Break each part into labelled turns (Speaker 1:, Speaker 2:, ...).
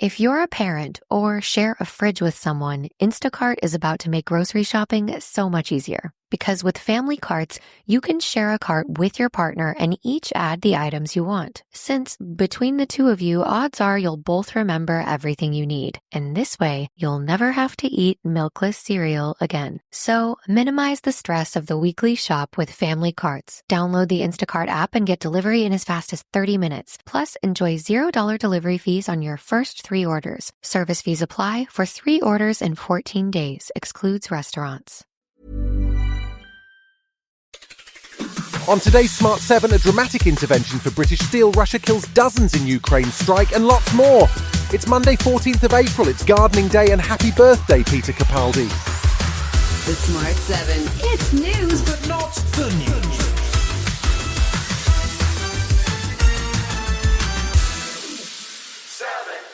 Speaker 1: If you're a parent or share a fridge with someone, Instacart is about to make grocery shopping so much easier. Because with family carts, you can share a cart with your partner and each add the items you want. Since between the two of you, odds are you'll both remember everything you need. And this way, you'll never have to eat milkless cereal again. So minimize the stress of the weekly shop with family carts. Download the Instacart app and get delivery in as fast as 30 minutes. Plus, enjoy $0 delivery fees on your first 3 orders. Service fees apply for 3 orders in 14 days. Excludes restaurants.
Speaker 2: On today's Smart 7, a dramatic intervention for British Steel. Russia kills dozens in Ukraine strike and lots more. It's Monday 14th of April, it's Gardening Day, and happy birthday, Peter Capaldi.
Speaker 3: The Smart 7. It's news, but not the news.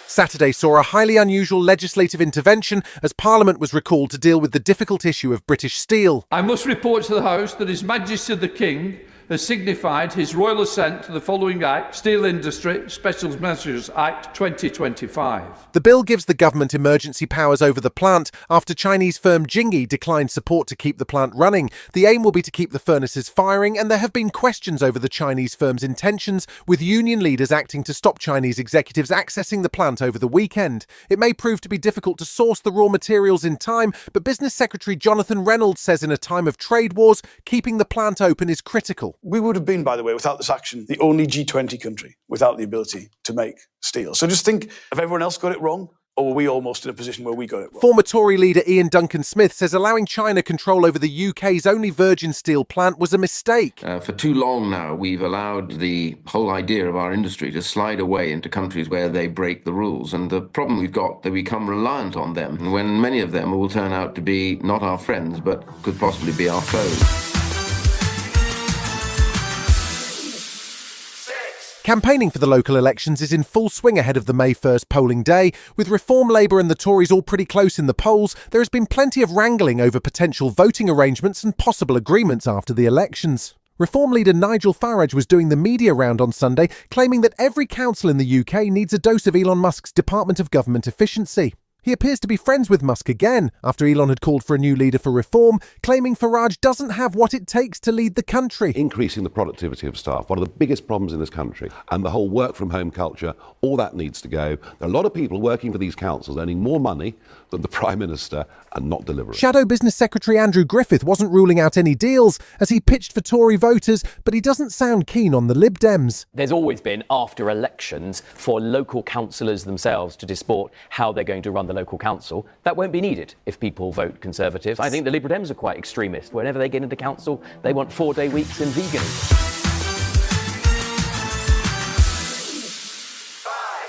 Speaker 2: Saturday saw a highly unusual legislative intervention as Parliament was recalled to deal with the difficult issue of British Steel.
Speaker 4: I must report to the House that His Majesty the King has signified his royal assent to the following Act, Steel Industry Special Measures Act 2025.
Speaker 2: The bill gives the government emergency powers over the plant after Chinese firm Jingyi declined support to keep the plant running. The aim will be to keep the furnaces firing, and there have been questions over the Chinese firm's intentions, with union leaders acting to stop Chinese executives accessing the plant over the weekend. It may prove to be difficult to source the raw materials in time, but Business Secretary Jonathan Reynolds says in a time of trade wars, keeping the plant open is critical.
Speaker 5: We would have been, by the way, without this action, the only G20 country without the ability to make steel. So just think, have everyone else got it wrong? Or were we almost in a position where we got it wrong?
Speaker 2: Former Tory leader Ian Duncan Smith says allowing China control over the UK's only virgin steel plant was a mistake.
Speaker 6: For too long now, we've allowed the whole idea of our industry to slide away into countries where they break the rules. And the problem we've got, they become reliant on them, when many of them will turn out to be not our friends, but could possibly be our foes.
Speaker 2: Campaigning for the local elections is in full swing ahead of the May 1st polling day. With Reform, Labour and the Tories all pretty close in the polls, there has been plenty of wrangling over potential voting arrangements and possible agreements after the elections. Reform leader Nigel Farage was doing the media round on Sunday, claiming that every council in the UK needs a dose of Elon Musk's Department of Government Efficiency. He appears to be friends with Musk again, after Elon had called for a new leader for Reform, claiming Farage doesn't have what it takes to lead the country.
Speaker 7: Increasing the productivity of staff, one of the biggest problems in this country, and the whole work-from-home culture, all that needs to go. There are a lot of people working for these councils earning more money than the Prime Minister and not delivering.
Speaker 2: Shadow Business Secretary Andrew Griffith wasn't ruling out any deals as he pitched for Tory voters, but he doesn't sound keen on the Lib Dems.
Speaker 8: There's always been, after elections, for local councillors themselves to disport how they're going to run the local council. That won't be needed if people vote Conservative. I think the Liberal Dems are quite extremist. Whenever they get into council, they want 4-day weeks and veganism.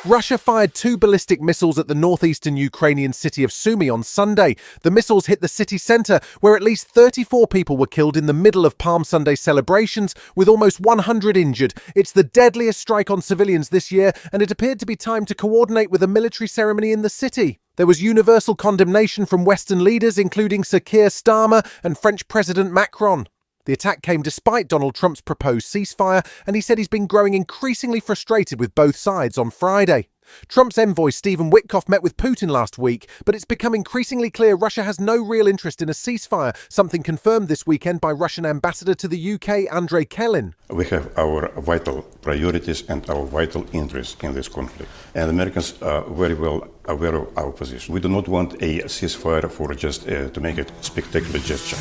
Speaker 2: Russia fired 2 ballistic missiles at the northeastern Ukrainian city of Sumy on Sunday. The missiles hit the city centre, where at least 34 people were killed in the middle of Palm Sunday celebrations, with almost 100 injured. It's the deadliest strike on civilians this year, and it appeared to be time to coordinate with a military ceremony in the city. There was universal condemnation from Western leaders, including Sir Keir Starmer and French President Macron. The attack came despite Donald Trump's proposed ceasefire, and he said he's been growing increasingly frustrated with both sides on Friday. Trump's envoy Stephen Witkoff met with Putin last week, but it's become increasingly clear Russia has no real interest in a ceasefire, something confirmed this weekend by Russian ambassador to the UK, Andrei Kelin.
Speaker 9: We have our vital priorities and our vital interests in this conflict. And Americans are very well aware of our position. We do not want a ceasefire for just to make it a spectacular gesture.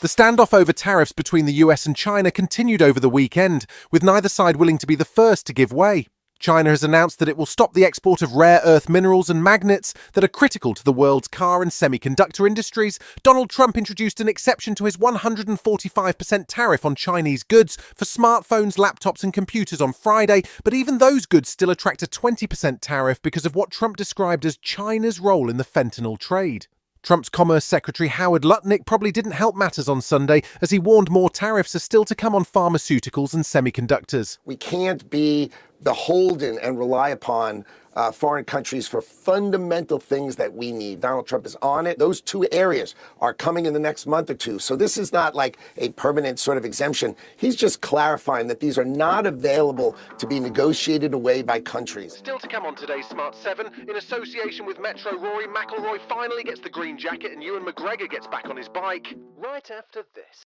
Speaker 2: The standoff over tariffs between the US and China continued over the weekend, with neither side willing to be the first to give way. China has announced that it will stop the export of rare earth minerals and magnets that are critical to the world's car and semiconductor industries. Donald Trump introduced an exception to his 145% tariff on Chinese goods for smartphones, laptops and computers on Friday, but even those goods still attract a 20% tariff because of what Trump described as China's role in the fentanyl trade. Trump's Commerce Secretary Howard Lutnick probably didn't help matters on Sunday, as he warned more tariffs are still to come on pharmaceuticals and semiconductors.
Speaker 10: We can't be beholden and rely upon foreign countries for fundamental things that we need. Donald Trump is on it. Those two areas are coming in the next month or two. So this is not like a permanent sort of exemption. He's just clarifying that these are not available to be negotiated away by countries.
Speaker 2: Still to come on today's Smart 7, in association with Metro, Rory McIlroy finally gets the green jacket and Ewan McGregor gets back on his bike. Right after this.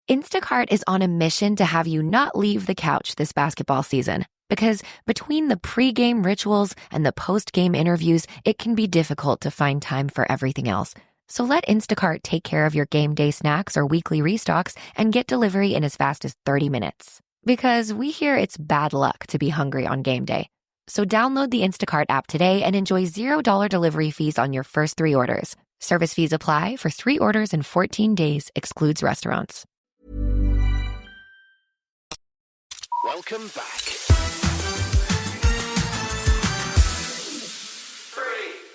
Speaker 1: Instacart is on a mission to have you not leave the couch this basketball season. Because between the pre-game rituals and the post-game interviews, it can be difficult to find time for everything else. So let Instacart take care of your game day snacks or weekly restocks and get delivery in as fast as 30 minutes. Because we hear it's bad luck to be hungry on game day. So download the Instacart app today and enjoy $0 delivery fees on your first 3 orders. Service fees apply for 3 orders in 14 days, excludes restaurants.
Speaker 2: Welcome back.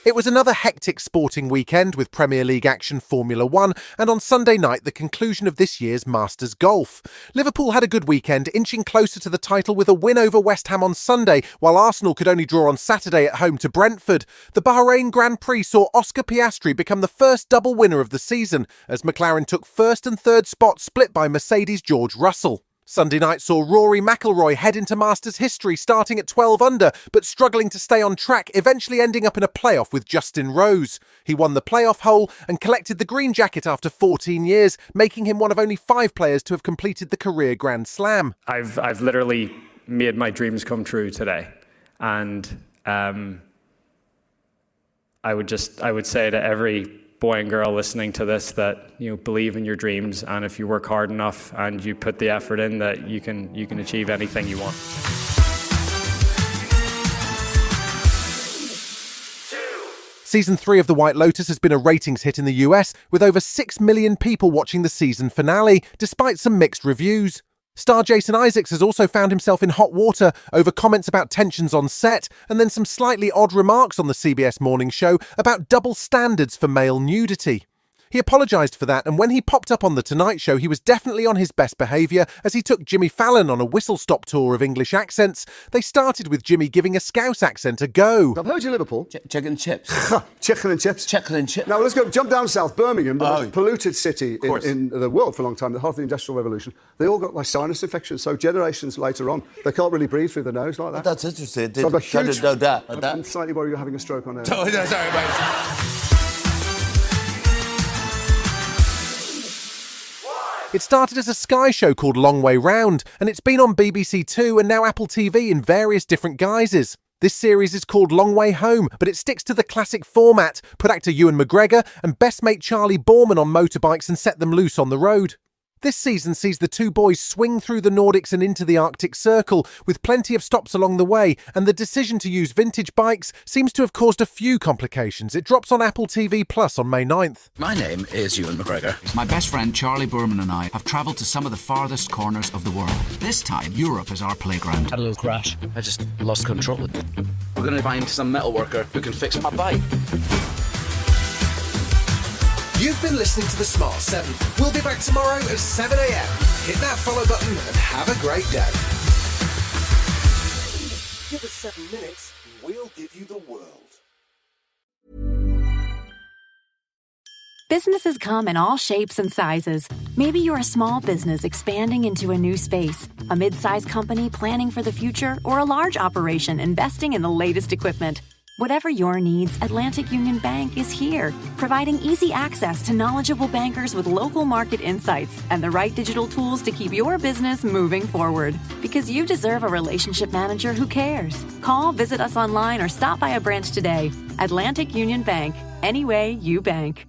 Speaker 11: It was another hectic sporting weekend with Premier League action, Formula 1, and on Sunday night the conclusion of this year's Masters Golf. Liverpool had a good weekend, inching closer to the title with a win over West Ham on Sunday, while Arsenal could only draw on Saturday at home to Brentford. The Bahrain Grand Prix saw Oscar Piastri become the first double winner of the season, as McLaren took first and third spots split by Mercedes' George Russell. Sunday night saw Rory McIlroy head into Masters history, starting at 12 under, but struggling to stay on track, eventually ending up in a playoff with Justin Rose. He won the playoff hole and collected the green jacket after 14 years, making him one of only 5 players to have completed the career Grand Slam.
Speaker 12: I've literally made my dreams come true today, and I would say to every boy and girl listening to this that, you know, believe in your dreams, and if you work hard enough and you put the effort in, that you can achieve anything you want.
Speaker 11: Season 3 of The White Lotus has been a ratings hit in the US, with over 6 million people watching the season finale, despite some mixed reviews. Star Jason Isaacs has also found himself in hot water over comments about tensions on set, and then some slightly odd remarks on the CBS morning show about double standards for male nudity. He apologised for that, and when he popped up on The Tonight Show, he was definitely on his best behaviour as he took Jimmy Fallon on a whistle-stop tour of English accents. They started with Jimmy giving a Scouse accent a go.
Speaker 13: I've heard you, Liverpool.
Speaker 14: Chicken and chips.
Speaker 13: Chicken and chips.
Speaker 14: Chicken and chips.
Speaker 13: Now, let's go jump down south. Birmingham, the most polluted city in the world for a long time, the heart of the Industrial Revolution. They all got like sinus infections, so generations later on, they can't really breathe through the nose like that.
Speaker 14: That's interesting.
Speaker 13: So
Speaker 14: I'm
Speaker 13: slightly worried you're having a stroke on there.
Speaker 14: Oh, no, sorry, mate.
Speaker 11: It started as a Sky show called Long Way Round, and it's been on BBC Two and now Apple TV in various different guises. This series is called Long Way Home, but it sticks to the classic format, put actor Ewan McGregor and best mate Charlie Boorman on motorbikes and set them loose on the road. This season sees the two boys swing through the Nordics and into the Arctic Circle, with plenty of stops along the way, and the decision to use vintage bikes seems to have caused a few complications. It drops on Apple TV Plus on May 9th.
Speaker 15: My name is Ewan McGregor. My best friend Charlie Boorman and I have travelled to some of the farthest corners of the world. This time, Europe is our playground.
Speaker 14: Had a little crash.
Speaker 15: I just lost control. We're going to find some metal worker who can fix my bike.
Speaker 2: You've been listening to The Smart 7. We'll be back tomorrow at 7 a.m. Hit that follow button and have a great day. Give us 7 minutes and we'll give you the world.
Speaker 16: Businesses come in all shapes and sizes. Maybe you're a small business expanding into a new space, a mid-sized company planning for the future, or a large operation investing in the latest equipment. Whatever your needs, Atlantic Union Bank is here, providing easy access to knowledgeable bankers with local market insights and the right digital tools to keep your business moving forward. Because you deserve a relationship manager who cares. Call, visit us online, or stop by a branch today. Atlantic Union Bank. Any way you bank.